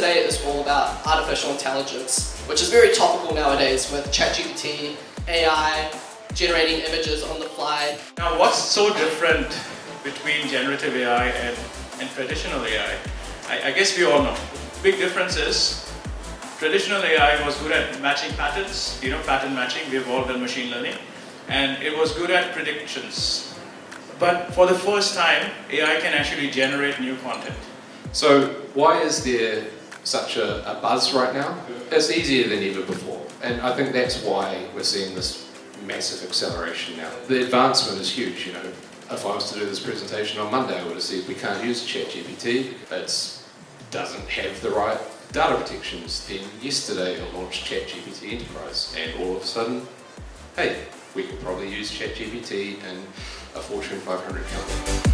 today is all about artificial intelligence, which is very topical nowadays with ChatGPT, AI, generating images on the fly. Now, what's so different between generative AI and traditional AI? I guess we all know. Big difference is traditional AI was good at matching patterns, pattern matching. We've all done machine learning, and it was good at predictions. But for the first time, AI can actually generate new content. So why is there such a buzz right now? It's easier than ever before, and I think that's why we're seeing this massive acceleration now. The advancement is huge. If I was to do this presentation on Monday, I would have said we can't use ChatGPT. It doesn't have the right data protections. Then yesterday I launched ChatGPT Enterprise, and all of a sudden, hey, we can probably use ChatGPT in a Fortune 500 company.